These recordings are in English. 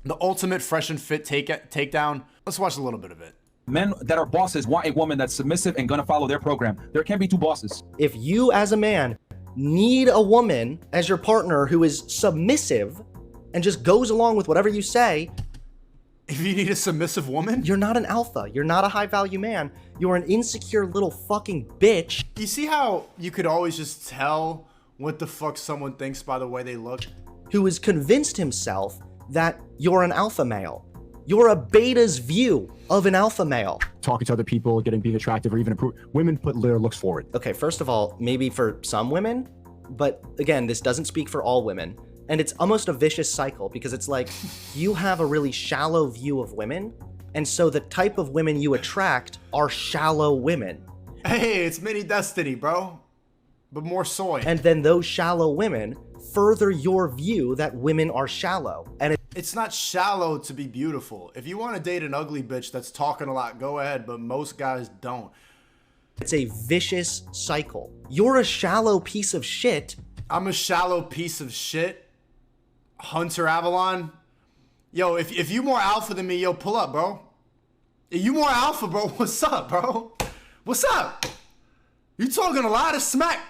The ultimate fresh and fit takedown. Let's watch a little bit of it. Men that are bosses want a woman that's submissive and gonna follow their program. There can't be two bosses. If you as a man need a woman as your partner who is submissive and just goes along with whatever you say, if you need a submissive woman, you're not an alpha. You're not a high value man. You're an insecure little fucking bitch. You see how you could always just tell what the fuck someone thinks by the way they look? Who has convinced himself that you're an alpha male. You're a beta's view of an alpha male. Talking to other people, being attractive, or even improve. Women put their looks forward. Okay, first of all, maybe for some women, but again, this doesn't speak for all women. And it's almost a vicious cycle because it's like you have a really shallow view of women. And so the type of women you attract are shallow women. Hey, it's mini Destiny, bro. But more soy. And then those shallow women further your view that women are shallow. And it's not shallow to be beautiful. If you want to date an ugly bitch that's talking a lot, go ahead, but most guys don't. It's a vicious cycle. You're a shallow piece of shit. I'm a shallow piece of shit. Hunter Avalon. Yo, if you more alpha than me, yo, pull up, bro. If you more alpha, bro, what's up, bro? What's up? You talking a lot of smack.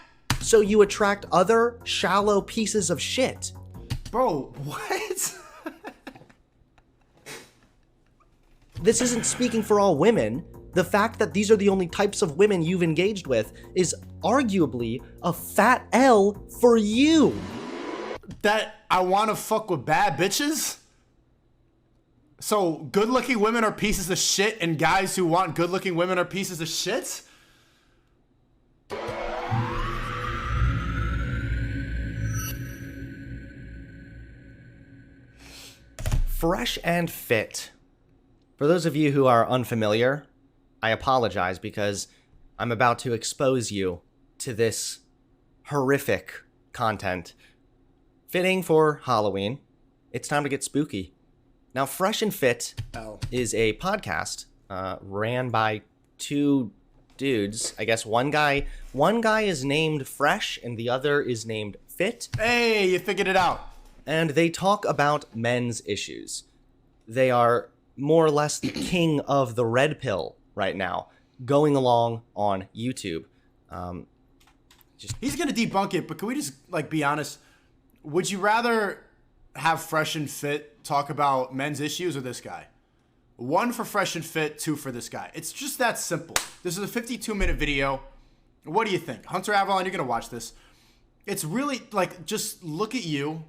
So you attract other shallow pieces of shit. Bro, what? This isn't speaking for all women. The fact that these are the only types of women you've engaged with is arguably a fat L for you. That I want to fuck with bad bitches? So good-looking women are pieces of shit and guys who want good-looking women are pieces of shit? Fresh and fit. For those of you who are unfamiliar, I apologize because I'm about to expose you to this horrific content. Fitting for Halloween, it's time to get spooky. Now, Fresh and Fit is a podcast ran by two dudes. I guess one guy is named Fresh and the other is named Fit. Hey, you figured it out. And they talk about men's issues. They are more or less the king of the red pill right now, going along on YouTube. He's gonna debunk it, but can we just be honest? Would you rather have Fresh and Fit talk about men's issues or this guy? 1 for Fresh and Fit, 2 for this guy. It's just that simple. This is a 52-minute video. What do you think? Hunter Avalon, you're gonna watch this. It's really just look at you.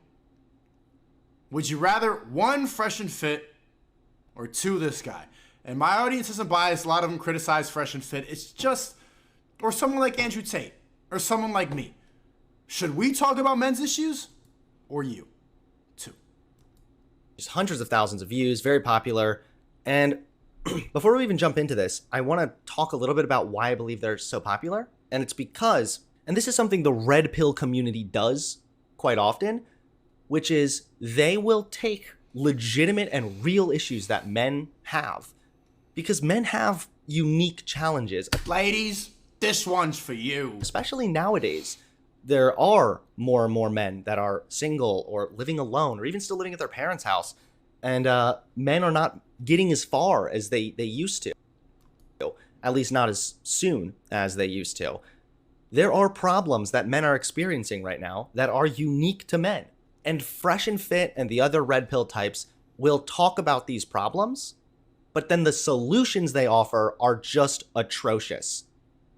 Would you rather 1 Fresh and Fit or 2 this guy? And my audience isn't biased. A lot of them criticize Fresh and Fit. It's just, or someone like Andrew Tate or someone like me. Should we talk about men's issues or you? 2. Just hundreds of thousands of views, very popular. And before we even jump into this, I want to talk a little bit about why I believe they're so popular. And it's because, and this is something the red pill community does quite often, which is they will take legitimate and real issues that men have. Because men have unique challenges. Ladies, this one's for you. Especially nowadays, there are more and more men that are single or living alone or even still living at their parents' house. And men are not getting as far as they used to. At least not as soon as they used to. There are problems that men are experiencing right now that are unique to men. And Fresh and Fit and the other red pill types will talk about these problems, but then the solutions they offer are just atrocious.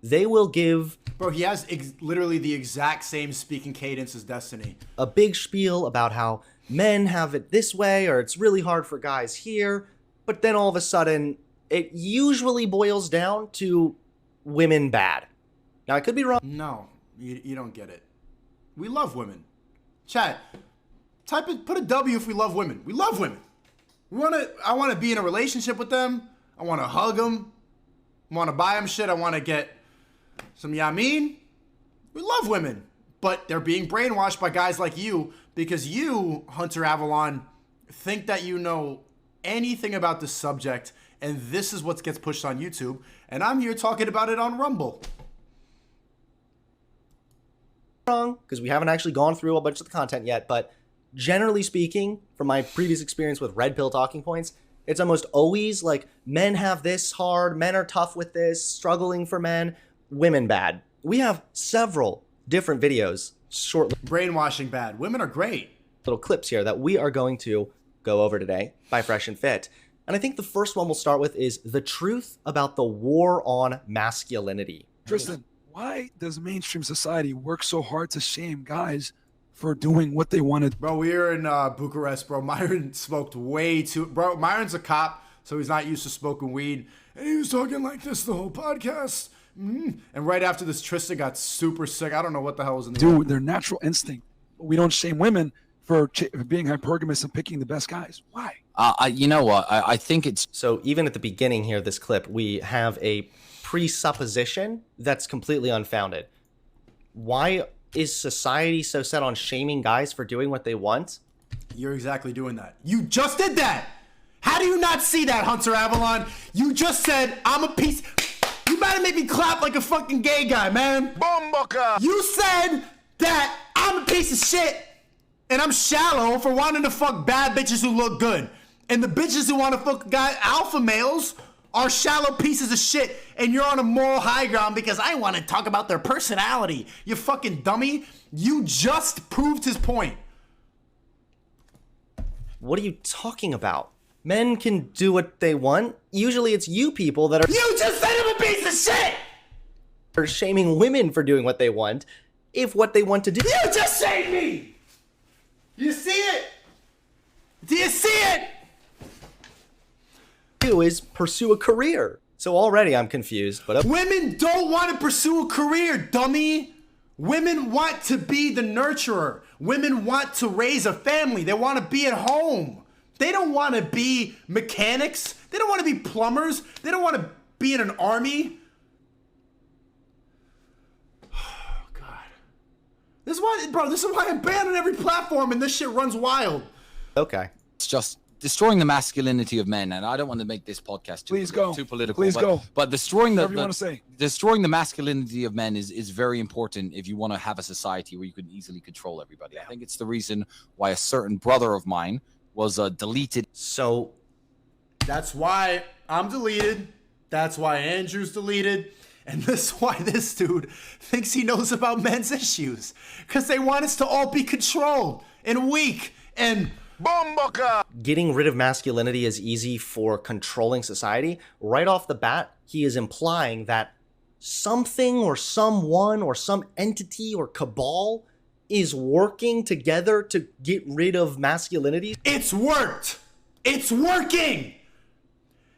They will give... Bro, he has literally the exact same speaking cadence as Destiny. A big spiel about how men have it this way, or it's really hard for guys here, but then all of a sudden, it usually boils down to women bad. Now, I could be wrong. No, you don't get it. We love women. Chat, type it, put a W if we love women. We love women. I want to be in a relationship with them. I want to hug them. I want to buy them shit. I want to get some yamin. We love women, but they're being brainwashed by guys like you because you, Hunter Avalon, think that you know anything about the subject, and this is what gets pushed on YouTube, and I'm here talking about it on Rumble. Wrong, because we haven't actually gone through a bunch of the content yet, but generally speaking, from my previous experience with red pill talking points, it's almost always like men have this hard, men are tough with this, struggling for men, women bad. We have several different videos, short Brainwashing bad. Women are great. little clips here that we are going to go over today by Fresh and Fit. And I think the first one we'll start with is the truth about the war on masculinity. Tristan, why does mainstream society work so hard to shame guys for doing what they wanted? Bro, we were in Bucharest, bro. Myron smoked way too... Bro, Myron's a cop, so he's not used to smoking weed. And he was talking like this the whole podcast. And right after this, Tristan got super sick. I don't know what the hell was in the Dude, their natural instinct. But we don't shame women for being hypergamous and picking the best guys. Why? You know what? I think it's So even at the beginning here, this clip, we have a presupposition that's completely unfounded. Why is society so set on shaming guys for doing what they want? You're exactly doing that. You just did that. How do you not see that, Hunter Avalon? You just said, I'm a piece... You might have made me clap like a fucking gay guy, man. Bomboka. You said that I'm a piece of shit and I'm shallow for wanting to fuck bad bitches who look good. And the bitches who want to fuck guy alpha males are shallow pieces of shit, and you're on a moral high ground because I want to talk about their personality. You fucking dummy. You just proved his point. What are you talking about? Men can do what they want. Usually it's you people that are You just said I'm a piece of shit! are shaming women for doing what they want if what they want to do You just shamed me! You see it? Do you see it? is pursue a career. So already I'm confused, but Women don't want to pursue a career, dummy. Women want to be the nurturer. Women want to raise a family. They want to be at home. They don't want to be mechanics. They don't want to be plumbers. They don't want to be in an army. Oh, God. This is why I'm banned on every platform and this shit runs wild. okay. just destroying the masculinity of men, and I don't want to make this podcast too political. Please go. But destroying Whatever you want to say. destroying the masculinity of men is very important if you want to have a society where you can easily control everybody. I think it's the reason why a certain brother of mine was deleted. So That's why I'm deleted. That's why Andrew's deleted. And this is why this dude thinks he knows about men's issues. Because they want us to all be controlled and weak and... getting rid of masculinity is easy for controlling society. Right off the bat, he is implying that something or someone or some entity or cabal is working together to get rid of masculinity. It's worked. It's working.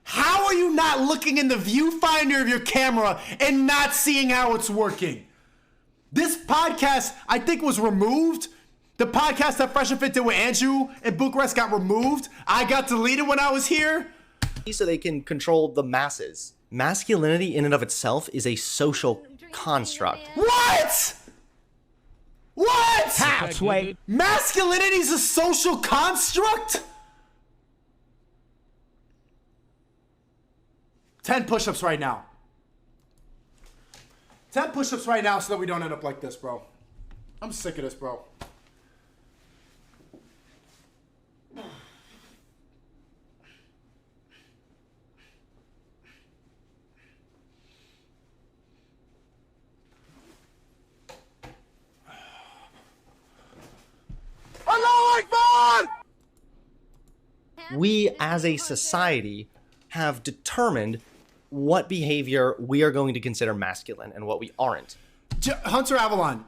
How are you not looking in the viewfinder of your camera and not seeing how it's working? This podcast, I think, was removed. The podcast that Fresh and Fit did with Andrew and Bucharest got removed. I got deleted when I was here. So they can control the masses. Masculinity in and of itself is a social construct. What? What? Halfway. Masculinity is a social construct? 10 push-ups right now. 10 push-ups right now so that we don't end up like this, bro. I'm sick of this, bro. We as a society have determined what behavior we are going to consider masculine and what we aren't. Hunter Avalon,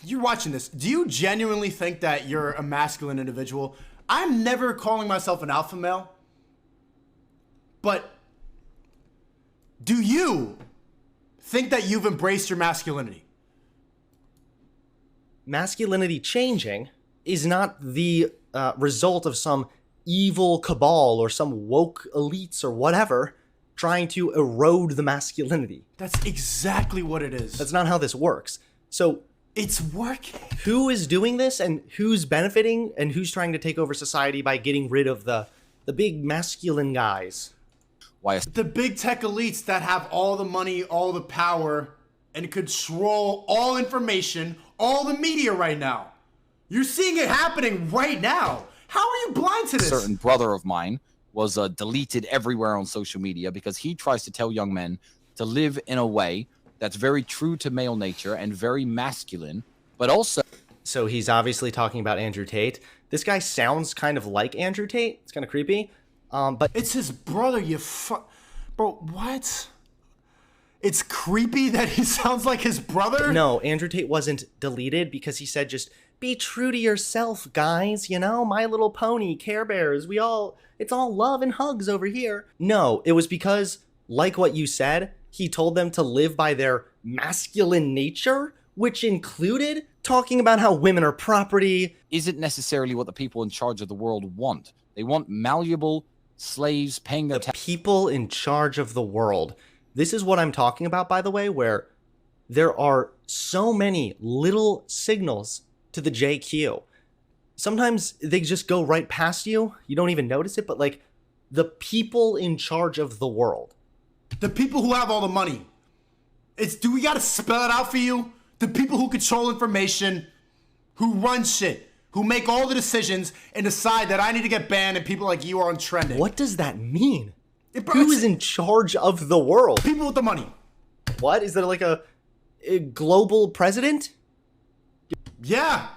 you're watching this. Do you genuinely think that you're a masculine individual? I'm never calling myself an alpha male. But do you think that you've embraced your masculinity? Masculinity changing is not the result of some evil cabal or some woke elites or whatever trying to erode the masculinity. That's exactly what it is. That's not how this works. So It's working. who is doing this and who's benefiting and who's trying to take over society by getting rid of the big masculine guys? Why? The big tech elites that have all the money, all the power, and control all information, all the media right now. You're seeing it happening right now. How are you blind to this? certain brother of mine was deleted everywhere on social media because he tries to tell young men to live in a way that's very true to male nature and very masculine, but also So he's obviously talking about Andrew Tate. This guy sounds kind of like Andrew Tate. It's kind of creepy. But It's his brother, Bro, what? It's creepy that he sounds like his brother? no, Andrew Tate wasn't deleted because he said just be true to yourself, guys. You know, My Little Pony, Care Bears, it's all love and hugs over here. No, it was because, like what you said, he told them to live by their masculine nature, which included talking about how women are property. isn't necessarily what the people in charge of the world want. They want malleable slaves paying their The people in charge of the world. This is what I'm talking about, by the way, where there are so many little signals to the JQ. Sometimes they just go right past you. You don't even notice it, but like the people in charge of the world. The people who have all the money. Do we gotta spell it out for you? The people who control information, who run shit, who make all the decisions and decide that I need to get banned and people like you are untrending. What does that mean? Bro, Who it's- is in charge of the world? People with the money. What? Is there like a global president? Yeah.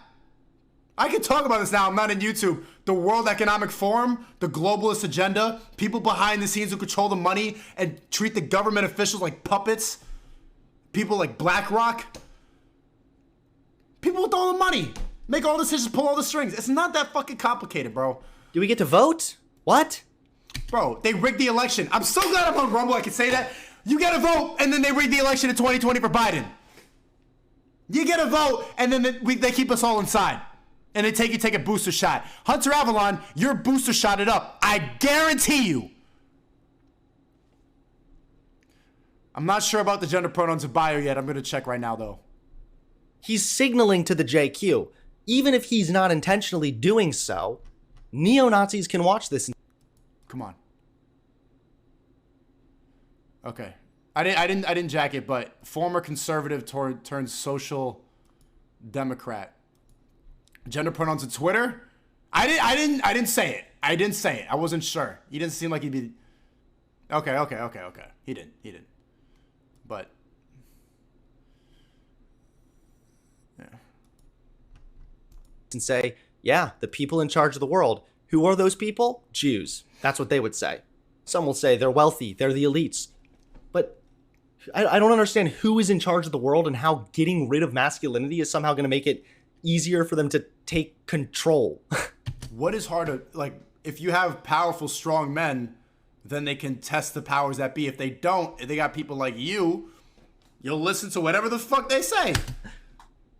I can talk about this now. I'm not in YouTube. The World Economic Forum, the globalist agenda, people behind the scenes who control the money and treat the government officials like puppets. People like BlackRock. People with all the money. Make all the decisions, pull all the strings. It's not that fucking complicated, bro. Do we get to vote? What? Bro, they rigged the election. I'm so glad I'm on Rumble. I can say that. You get a vote, and then they rigged the election in 2020 for Biden. You get a vote, and then they keep us all inside. And they take a booster shot. Hunter Avalon, you're booster shotted up. I guarantee you. I'm not sure about the gender pronouns of bio yet. I'm going to check right now, though. He's signaling to the JQ. Even if he's not intentionally doing so, neo-Nazis can watch this. Come on. Okay. I didn't jack it, but former conservative turned social democrat. Gender pronouns on Twitter? I didn't say it. I didn't say it. I wasn't sure. He didn't seem like he'd be. Okay. He didn't. But yeah. And say, yeah, the people in charge of the world. Who are those people? Jews. That's what they would say. Some will say they're wealthy, they're the elites. But I don't understand who is in charge of the world and how getting rid of masculinity is somehow going to make it easier for them to take control. What is harder? Like, if you have powerful, strong men, then they can test the powers that be. If they don't, if they got people like you'll listen to whatever the fuck they say.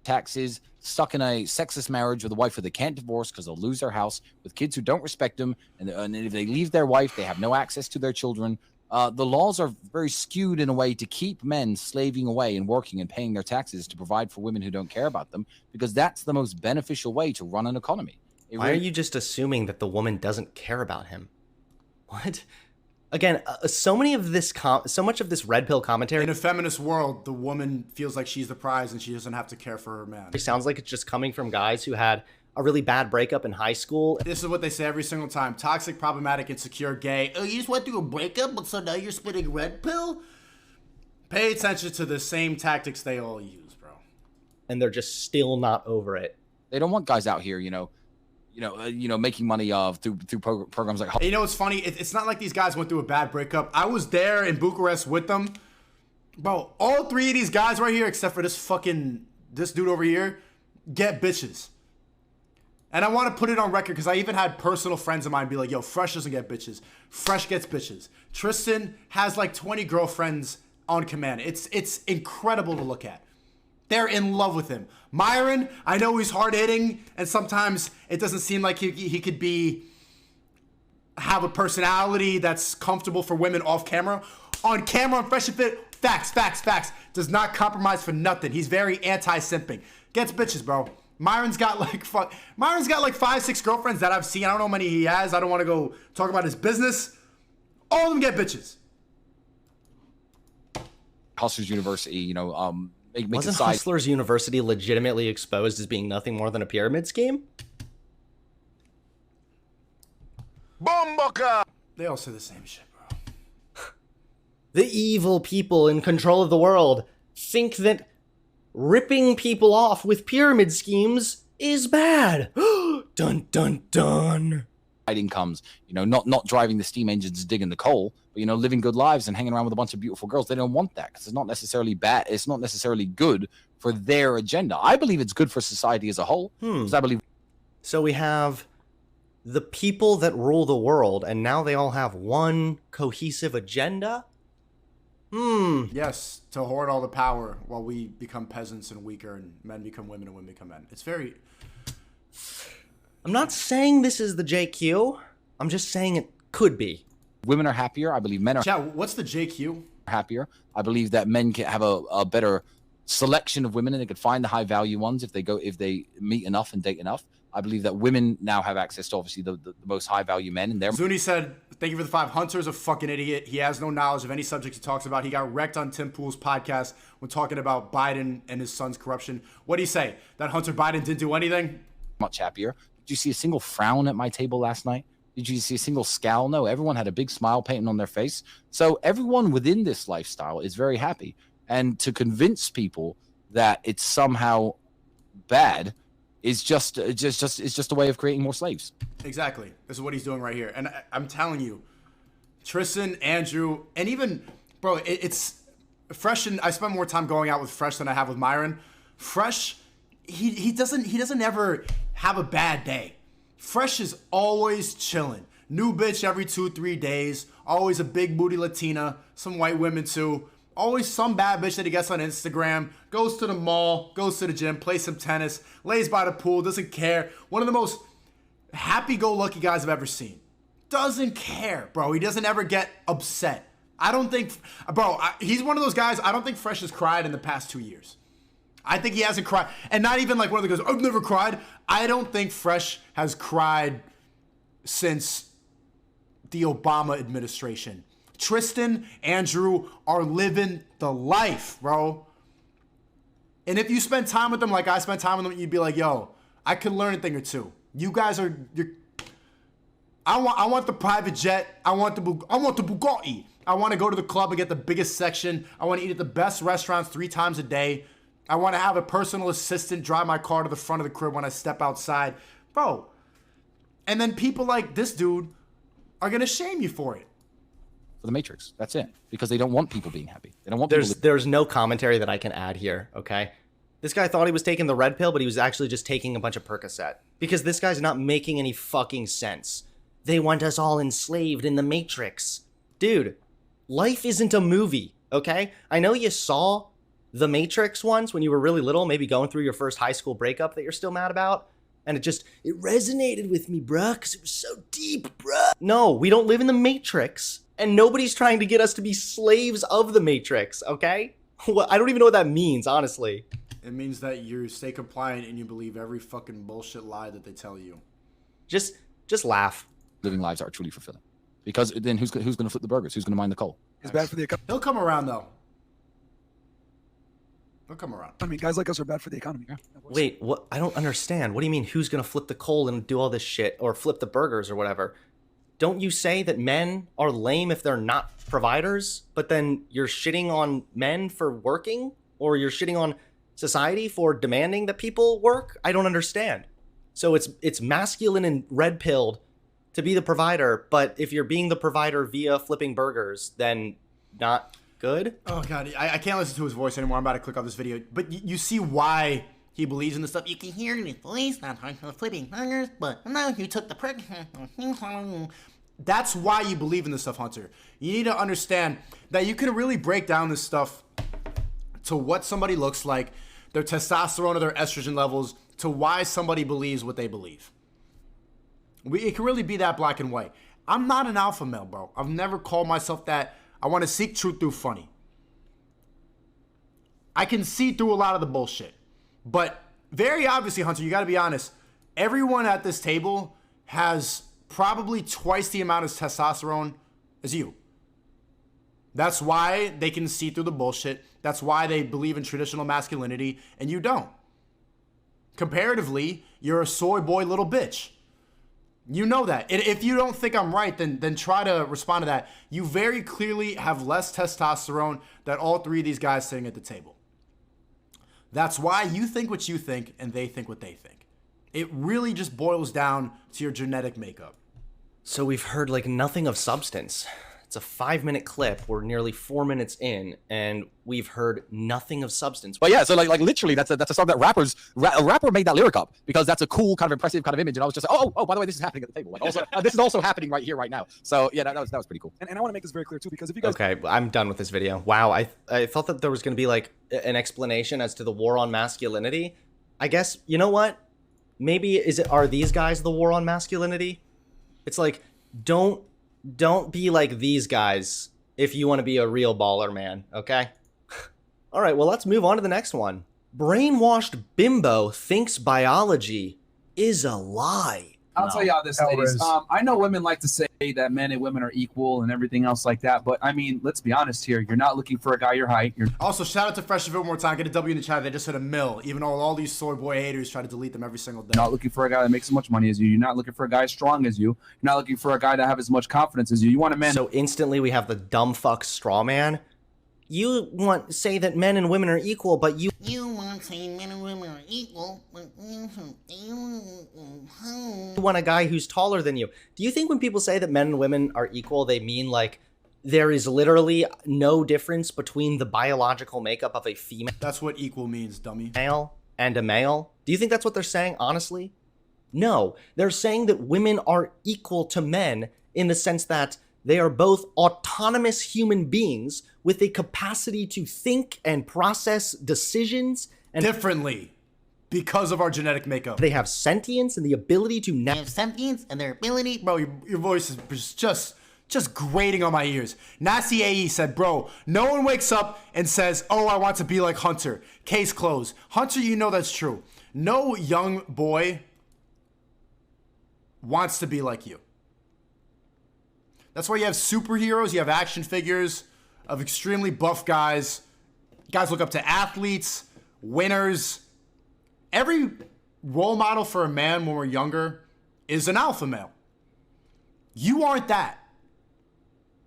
taxes, stuck in a sexist marriage with a wife who they can't divorce because they'll lose their house, with kids who don't respect them, and if they leave their wife, they have no access to their children. The laws are very skewed in a way to keep men slaving away and working and paying their taxes to provide for women who don't care about them, because that's the most beneficial way to run an economy. Why are you just assuming that the woman doesn't care about him? What? Again, so much of this red pill commentary In a feminist world, the woman feels like she's the prize and she doesn't have to care for her man. sounds like it's just coming from guys who had a really bad breakup in high school. This is what they say every single time. Toxic, problematic, insecure, gay. Oh, you just went through a breakup, but so now you're spitting red pill? Pay attention to the same tactics they all use, bro. And they're just still not over it. They don't want guys out here, making money through programs like. You know what's funny? It's not like these guys went through a bad breakup. I was there in Bucharest with them. Bro, all three of these guys right here, except for this dude over here, get bitches. And I want to put it on record because I even had personal friends of mine be like, yo, Fresh doesn't get bitches. Fresh gets bitches. Tristan has like 20 girlfriends on command. It's incredible to look at. They're in love with him. Myron, I know he's hard hitting, and sometimes it doesn't seem like he could have a personality that's comfortable for women off camera. On camera, on Fresh and Fit, facts. Does not compromise for nothing. He's very anti-simping. Gets bitches, bro. Myron's got like 5-6 girlfriends that I've seen. I don't know how many he has. I don't want to go talk about his business. All of them get bitches. Hustlers University, make Wasn't society Hustlers University legitimately exposed as being nothing more than a pyramid scheme? They all say the same shit, bro. The evil people in control of the world think that ripping people off with pyramid schemes is bad. Dun dun dun. comes, not driving the steam engines, digging the coal, but living good lives and hanging around with a bunch of beautiful girls. They don't want that because it's not necessarily bad. It's not necessarily good for their agenda. I believe it's good for society as a whole. Because I believe. So we have the people that rule the world, and now they all have one cohesive agenda? Yes, to hoard all the power while we become peasants and weaker, and men become women and women become men. It's very... I'm not saying this is the JQ. I'm just saying it could be. Women are happier. I believe men are Chat, what's the JQ? happier. I believe that men can have a better selection of women, and they could find the high value ones if they meet enough and date enough. I believe that women now have access to obviously the most high value men, and they're Zuni said, thank you for the 5. Hunter's a fucking idiot. He has no knowledge of any subject he talks about. He got wrecked on Tim Pool's podcast when talking about Biden and his son's corruption. What did he say? That Hunter Biden didn't do anything? much happier. Did you see a single frown at my table last night? Did you see a single scowl? No, everyone had a big smile painted on their face. So everyone within this lifestyle is very happy. And to convince people that it's somehow bad is just a way of creating more slaves. Exactly. This is what he's doing right here. And I'm telling you, Tristan, Andrew, and even, bro, it's Fresh, and I spend more time going out with Fresh than I have with Myron. Fresh, he doesn't ever have a bad day. Fresh is always chilling. New bitch every 2-3 days. Always a big booty Latina. Some white women too. Always some bad bitch that he gets on Instagram. Goes to the mall. Goes to the gym. Plays some tennis. Lays by the pool. Doesn't care. One of the most happy-go-lucky guys I've ever seen. Doesn't care, bro. He doesn't ever get upset. I don't think, bro, he's one of those guys, I don't think Fresh has cried in the past 2 years. I think he hasn't cried. And not even like one of the guys, I've never cried. I don't think Fresh has cried since the Obama administration. Tristan, Andrew are living the life, bro. And if you spend time with them like I spent time with them, you'd be like, yo, I could learn a thing or two. You guys are, I want the private jet. I want the Bugatti. I want to go to the club and get the biggest section. I want to eat at the best restaurants 3 times a day. I want to have a personal assistant drive my car to the front of the crib when I step outside. Bro. And then people like this dude are going to shame you for it. For the Matrix. That's it. Because they don't want people being happy. They don't want people There's no commentary that I can add here, okay? This guy thought he was taking the red pill, but he was actually just taking a bunch of Percocet. Because this guy's not making any fucking sense. They want us all enslaved in the Matrix. Dude, life isn't a movie, okay? I know you saw The Matrix once when you were really little, maybe going through your first high school breakup that you're still mad about. And it resonated with me, bruh, because it was so deep, bruh. No, we don't live in the Matrix. And nobody's trying to get us to be slaves of the Matrix, okay? Well, I don't even know what that means, honestly. It means that you stay compliant and you believe every fucking bullshit lie that they tell you. Just laugh. living lives that are truly fulfilling. Because then who's going to flip the burgers? Who's going to mine the coal? It's bad for the economy. He'll come around, though. He'll come around. I mean, guys like us are bad for the economy. Yeah. Wait, what? I don't understand. What do you mean who's going to flip the coal and do all this shit or flip the burgers or whatever? Don't you say that men are lame if they're not providers, but then you're shitting on men for working, or you're shitting on society for demanding that people work? I don't understand. So it's masculine and red-pilled to be the provider, but if you're being the provider via flipping burgers, then not good? Oh, God. I can't listen to his voice anymore. I'm about to click off this video. But you see why he believes in this stuff. You can hear his voice, not flipping burgers, but now you took the prick. That's why you believe in this stuff, Hunter. You need to understand that you can really break down this stuff to what somebody looks like, their testosterone or their estrogen levels, to why somebody believes what they believe. It can really be that black and white. I'm not an alpha male, bro. I've never called myself that. I want to seek truth through funny. I can see through a lot of the bullshit. But very obviously, Hunter, you got to be honest. Everyone at this table has probably twice the amount of testosterone as you. That's why they can see through the bullshit. That's why they believe in traditional masculinity, and you don't. Comparatively, you're a soy boy little bitch. You know that. If you don't think I'm right, then try to respond to that. You very clearly have less testosterone than all three of these guys sitting at the table. That's why you think what you think and they think what they think. It really just boils down to your genetic makeup. So we've heard like nothing of substance. It's a 5-minute clip. We're nearly 4 minutes in, and we've heard nothing of substance. But yeah, so like literally, that's a song that a rapper made that lyric up because that's a cool, kind of impressive kind of image. And I was just like, oh, by the way, this is happening at the table. Like, also, this is also happening right here, right now. So yeah, that was pretty cool. And I want to make this very clear too, because if you guys Okay, I'm done with this video. Wow, I thought that there was going to be like an explanation as to the war on masculinity. I guess, you know what? Maybe are these guys the war on masculinity? It's like, don't be like these guys if you want to be a real baller, man, okay? All right, well, let's move on to the next one. Brainwashed bimbo thinks biology is a lie. I'll tell y'all this, ladies. I know women like to say that men and women are equal and everything else like that, but I mean, let's be honest here. You're not looking for a guy your height. You're Also, shout out to Fresh Fit one more time. Get a W in the chat. They just hit a mill. Even though all these soy boy haters try to delete them every single day. not looking for a guy that makes as much money as you. You're not looking for a guy as strong as you. You're not looking for a guy that have as much confidence as you. You want a man. So instantly we have the dumb fuck straw man. You want to say that men and women are equal, but you You want to say men and women are equal, but want a guy who's taller than you. Do you think when people say that men and women are equal, they mean like there is literally no difference between the biological makeup of a female That's what equal means, dummy. and a male? Do you think that's what they're saying, honestly? No, they're saying that women are equal to men in the sense that they are both autonomous human beings with a capacity to think and process decisions, and Differently. Because of our genetic makeup. they have sentience and the ability to they have sentience and their ability. Bro, your voice is just grating on my ears. Nasi AE said, bro, no one wakes up and says, oh, I want to be like Hunter. Case closed. Hunter, you know that's true. No young boy wants to be like you. That's why you have superheroes, you have action figures of extremely buff guys. Guys look up to athletes, winners. Every role model for a man when we're younger is an alpha male. You aren't that.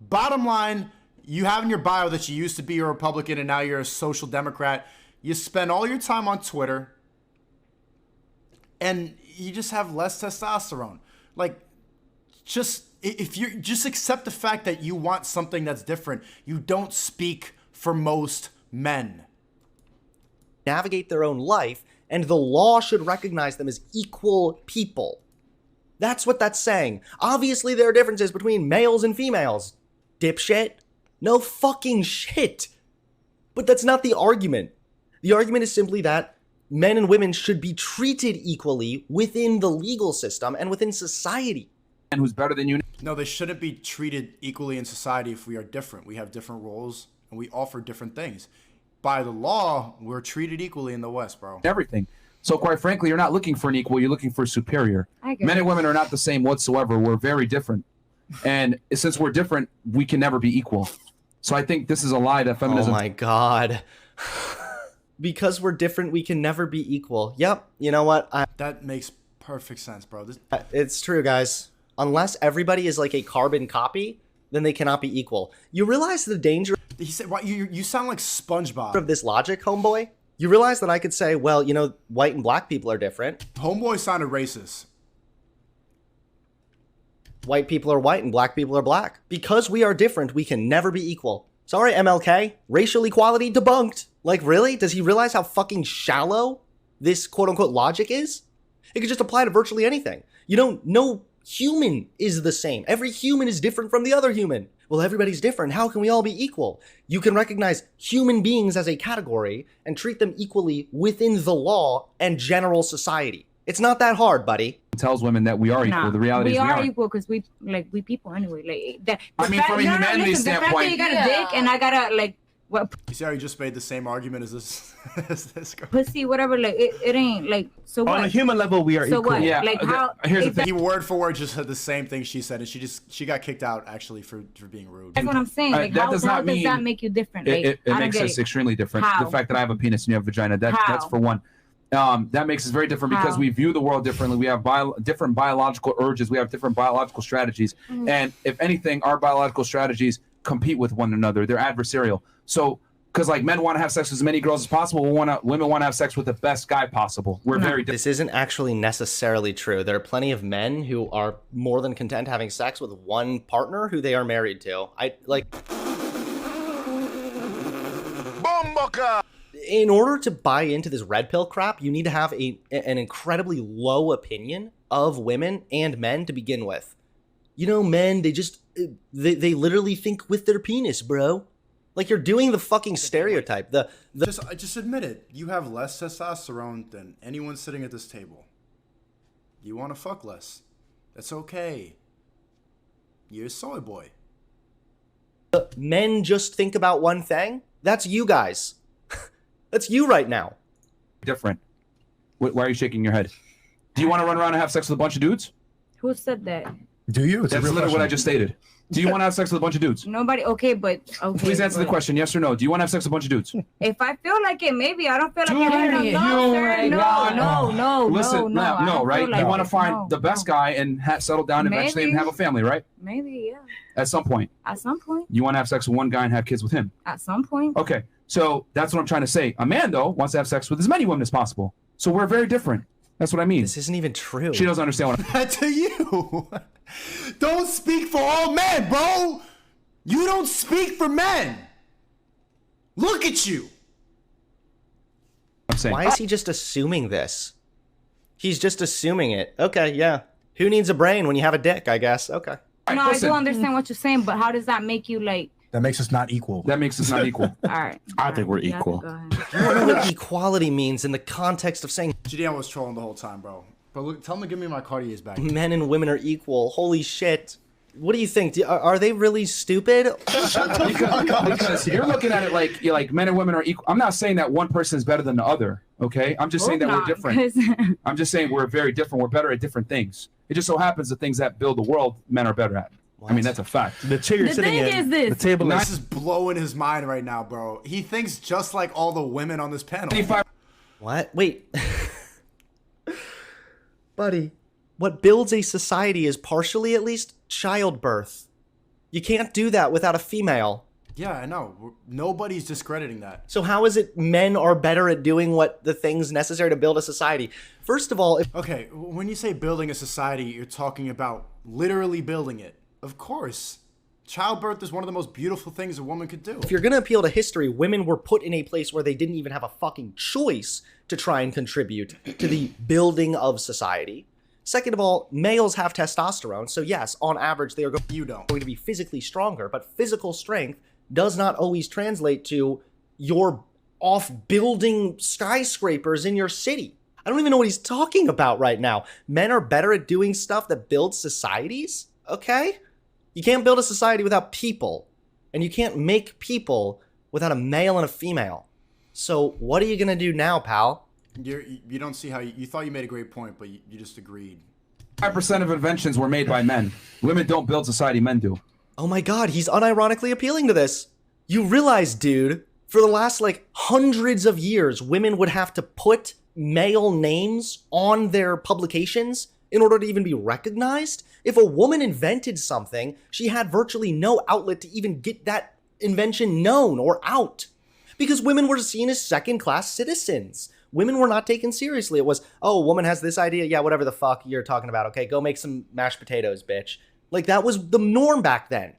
Bottom line, you have in your bio that you used to be a Republican and now you're a social democrat. You spend all your time on Twitter and you just have less testosterone. Like, if you just accept the fact that you want something that's different, you don't speak for most men. navigate their own life, and the law should recognize them as equal people. That's what that's saying. Obviously, there are differences between males and females. Dipshit. No fucking shit. But that's not the argument. The argument is simply that men and women should be treated equally within the legal system and within society. man who's better than you. No, they shouldn't be treated equally in society if we are different. We have different roles and we offer different things. By the law, we're treated equally in the West, bro. Everything. So quite frankly, you're not looking for an equal. You're looking for a superior. Men and women are not the same whatsoever. We're very different. And since we're different, we can never be equal. So I think this is a lie that feminism. Oh my God. Because we're different, we can never be equal. Yep. You know what? That makes perfect sense, bro. It's true, guys. Unless everybody is like a carbon copy, then they cannot be equal. You realize the danger He said, "What? You sound like SpongeBob." of this logic, homeboy? You realize that I could say, well, you know, white and black people are different. Homeboy sounded racist. White people are white and black people are black. Because we are different, we can never be equal. Sorry, MLK. Racial equality debunked. Like, really? Does he realize how fucking shallow this quote-unquote logic is? It could just apply to virtually anything. You don't know human is the same. Every human is different from the other human. Well, everybody's different. How can we all be equal? You can recognize human beings as a category and treat them equally within the law and general society. It's not that hard, buddy. Tells women that we are equal. Nah, The reality we is we are aren't. equal because we people anyway. Like that. I mean, from a humanity the fact that standpoint- you got a dick and I got a what You see how you just made the same argument as this as this girl? pussy, whatever. Like it ain't like so. On what? a human level, we are So equal. what? Yeah, Like okay, how? here's the if thing. He word for word just said the same thing she said, and she got kicked out actually for being rude. That's what I'm saying. All Like right, that how does how not does mean- that make you different? Like It I don't makes get us it. extremely different. How? The fact that I have a penis and you have a vagina, that's How? for one. That makes us very different because How? we view the world differently. We have different biological urges. We have different biological strategies. And if anything, our biological strategies compete with one another. They're adversarial. So, because like men want to have sex with as many girls as possible, women want to have sex with the best guy possible. We're very different. This isn't actually necessarily true. There are plenty of men who are more than content having sex with one partner who they are married to. In order to buy into this red pill crap, you need to have an incredibly low opinion of women and men to begin with. You know, men, they literally think with their penis, bro. Like, you're doing the fucking stereotype. Just admit it. You have less testosterone than anyone sitting at this table. You want to fuck less. That's okay. You're a soy boy. Men just think about one thing. That's you guys. That's you right now. Different. Why are you shaking your head? Do you want to run around and have sex with a bunch of dudes? Who said that? Do you? It's That's literally what I just stated. Do you want to have sex with a bunch of dudes? Nobody. Okay, but okay. Please answer the but question, yes or no. Do you want to have sex with a bunch of dudes? If I feel like it, maybe. I don't feel like Do it right it. now. No, sir. You want- No. Listen, no. I don't right? feel like You want to it. find No, the best no. guy and settle down eventually and Maybe. have a family, right? Maybe, yeah. At some point. At some point. You want to have sex with one guy and have kids with him. At some point. Okay, so that's what I'm trying to say. A man, though, wants to have sex with as many women as possible. So we're very different. That's what I mean. This isn't even true. She doesn't understand what I'm To you. Don't speak for all men, bro. You don't speak for men. Look at you. saying. Why is he just assuming this? He's just assuming it. Okay, yeah. Who needs a brain when you have a dick, I guess? Okay. No, I do understand what you're saying, but how does that make you like? That makes us not equal. That makes us not equal. All right. I think we're Yeah, equal. go ahead. You don't know what equality means in the context of saying GDM was trolling the whole time, bro. But look, tell him to give me my Cartiers back. men and women are equal. Holy shit. What do you think? Are they really stupid? Because you're looking at it like you're like men and women are equal. I'm not saying that one person is better than the other. Okay, I'm just saying that we're different. I'm just saying we're very different. We're better at different things. It just so happens the things that build the world, men are better at. I mean, that's a fact. The chair you're The sitting thing in, is this. the table This is is blowing his mind right now, bro. He thinks just like all the women on this panel. 25 What? Wait. Buddy, what builds a society is partially, at least, childbirth. You can't do that without a female. Yeah, I know. Nobody's discrediting that. So how is it men are better at doing what the things necessary to build a society? First of all, if Okay, when you say building a society, you're talking about literally building it. Of course. Childbirth is one of the most beautiful things a woman could do. you're going to appeal to history, women were put in a place where they didn't even have a fucking choice to try and contribute to the building of society. Second of all, males have testosterone, so yes, on average, they are You don't. going to be physically stronger, but physical strength does not always translate to your off building skyscrapers in your city. I don't even know what he's talking about right now. Men are better at doing stuff that builds societies, okay? You can't build a society without people, and you can't make people without a male and a female. So what are you gonna do now, pal? You don't see how you thought you made a great point, but you just agreed. 5% of inventions were made by men. Women don't build society, men do. Oh my god, he's unironically appealing to this. You realize, dude, for the last hundreds of years, women would have to put male names on their publications in order to even be recognized? If a woman invented something, she had virtually no outlet to even get that invention known or out. Because women were seen as second-class citizens. Women were not taken seriously. It was, oh, a woman has this idea, yeah, whatever the fuck you're talking about. Okay, go make some mashed potatoes, bitch. That was the norm back then.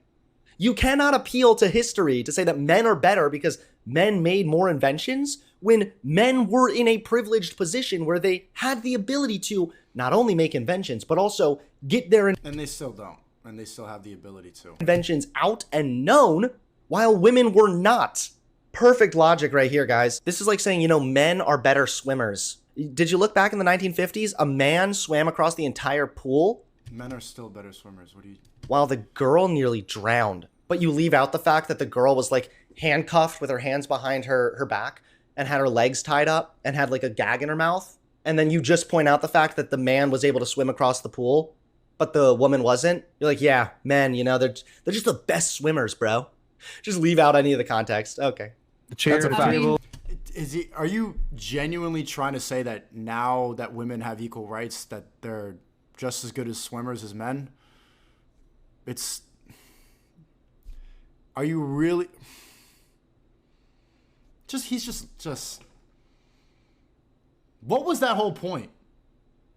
You cannot appeal to history to say that men are better because men made more inventions when men were in a privileged position where they had the ability to not only make inventions, but also get their And they still don't. And they still have the ability to. inventions out and known while women were not. Perfect logic right here, guys. This is like saying, men are better swimmers. Did you look back in the 1950s? A man swam across the entire pool Men are still better swimmers. What do you... while the girl nearly drowned. But you leave out the fact that the girl was handcuffed with her hands behind her back and had her legs tied up and had like a gag in her mouth, and then you just point out the fact that the man was able to swim across the pool, but the woman wasn't, you're like, yeah, men, you know, they're just the best swimmers, bro. Just leave out any of the context. Okay. The chair, the table. Are you genuinely trying to say that now that women have equal rights, that they're just as good as swimmers as men? Are you really? He's just. What was that whole point?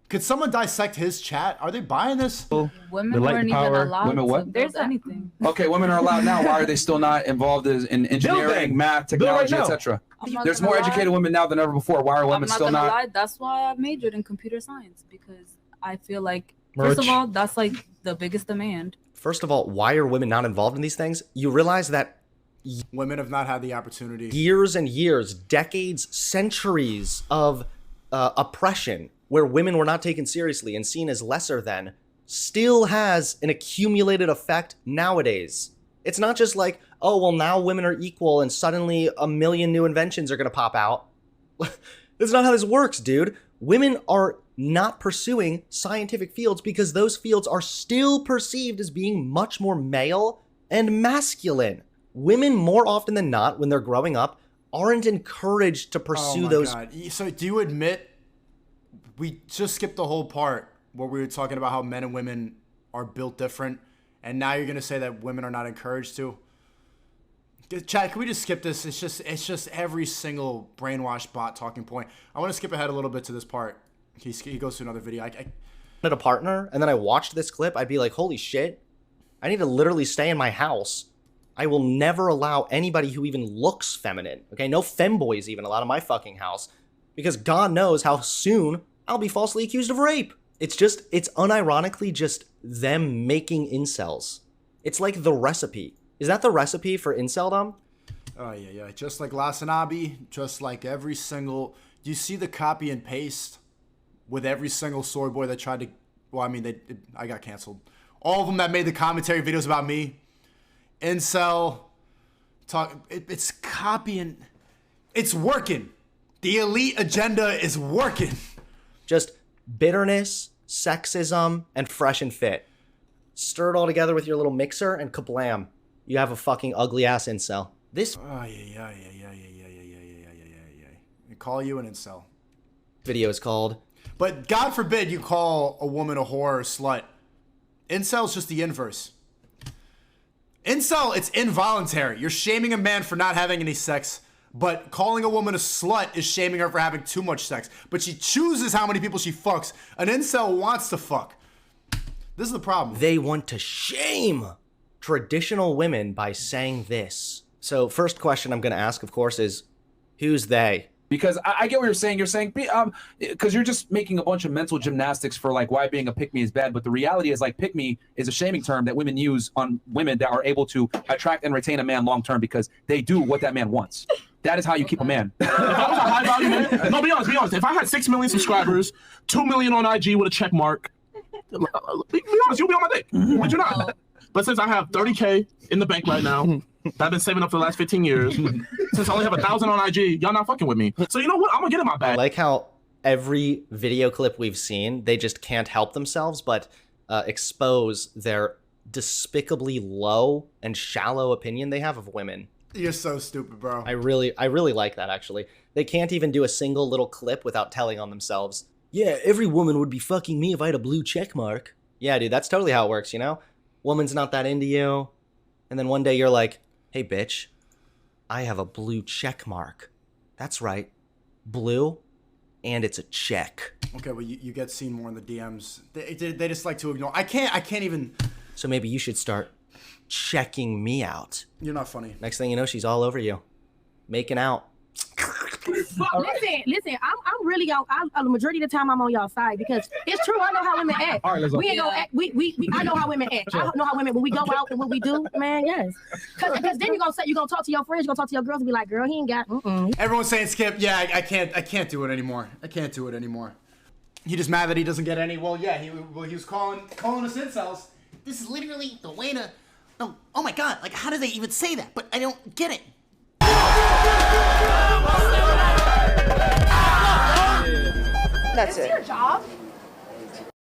Could someone dissect his chat? Are they buying this? Women weren't even allowed Women what? to. There's anything. Okay, women are allowed now. Why are they still not involved in engineering, math, technology, etc.? There's more educated women now than ever before. Why are women still not? Lie. That's why I majored in computer science, because I feel like, first of all, that's like the biggest demand. First of all, why are women not involved in these things? You realize that women have not had the opportunity. Years and years, decades, centuries of oppression where women were not taken seriously and seen as lesser than still has an accumulated effect nowadays. It's not just like, oh, well, now women are equal and suddenly a million new inventions are going to pop out. That's not how this works, dude. Women are not pursuing scientific fields because those fields are still perceived as being much more male and masculine. Women, more often than not, when they're growing up, aren't encouraged to pursue those. God. So do you admit we just skipped the whole part where we were talking about how men and women are built different, and now you're going to say that women are not encouraged to? Chad, can we just skip this? It's just every single brainwashed bot talking point. I want to skip ahead a little bit to this part. He goes to another video. I had a partner, and then I watched this clip. I'd be like, holy shit, I need to literally stay in my house. I will never allow anybody who even looks feminine, okay, no femboys even allowed in my fucking house, because God knows how soon I'll be falsely accused of rape. It's unironically just them making incels. It's like the recipe. Is that the recipe for inceldom? Oh, yeah. Just like Lasanabi, just like every single... Do you see the copy and paste with every single soy boy that tried to... Well, I mean, I got canceled. All of them that made the commentary videos about me. Incel. It's copying. It's working. The elite agenda is working. Just bitterness, sexism, and fresh and fit. Stir it all together with your little mixer and kablam. You have a fucking ugly ass incel. This yeah. I call you an incel. Video is called. But God forbid you call a woman a whore or a slut. Incel's just the inverse. Incel, it's involuntary. You're shaming a man for not having any sex, but calling a woman a slut is shaming her for having too much sex. But she chooses how many people she fucks. An incel wants to fuck. This is the problem. They want to shame traditional women by saying this. So first question I'm going to ask, of course, is who's they? Because I get what you're saying. You're saying, because you're just making a bunch of mental gymnastics for like why being a pick-me is bad. But the reality is like pick-me is a shaming term that women use on women that are able to attract and retain a man long-term because they do what that man wants. That is how you keep a man. If I was a high value man, no, be honest. If I had 6 million subscribers, 2 million on IG with a check mark, be honest, you'll be on my dick. Would you not? But since I have 30K in the bank right now, that I've been saving up for the last 15 years, since I only have 1,000 on IG, y'all not fucking with me. So you know what? I'm gonna get in my bag. I like how every video clip we've seen, they just can't help themselves but expose their despicably low and shallow opinion they have of women. You're so stupid, bro. I really like that, actually. They can't even do a single little clip without telling on themselves. Yeah, every woman would be fucking me if I had a blue check mark. Yeah, dude, that's totally how it works, you know? Woman's not that into you. And then one day you're like, hey, bitch, I have a blue check mark. That's right. Blue, and it's a check. Okay, well, you get seen more in the DMs. They just like to ignore. I can't even. So maybe you should start checking me out. You're not funny. Next thing you know, she's all over you. Making out. Listen, I'm really on. The majority of the time I'm on y'all side because it's true. I know how women act. All right, let's go. We ain't gonna act. I know how women act. I know how women when we go out and what we do, man. Yes, because then you're gonna talk to your friends, you're gonna talk to your girls and be like, girl, he ain't got. Everyone's saying Skip. Yeah, I can't do it anymore. He just mad that he doesn't get any. Well, yeah, he was calling us incels. This is literally the way to. Oh my God! Like, how do they even say that? But I don't get it. That's it. Your job.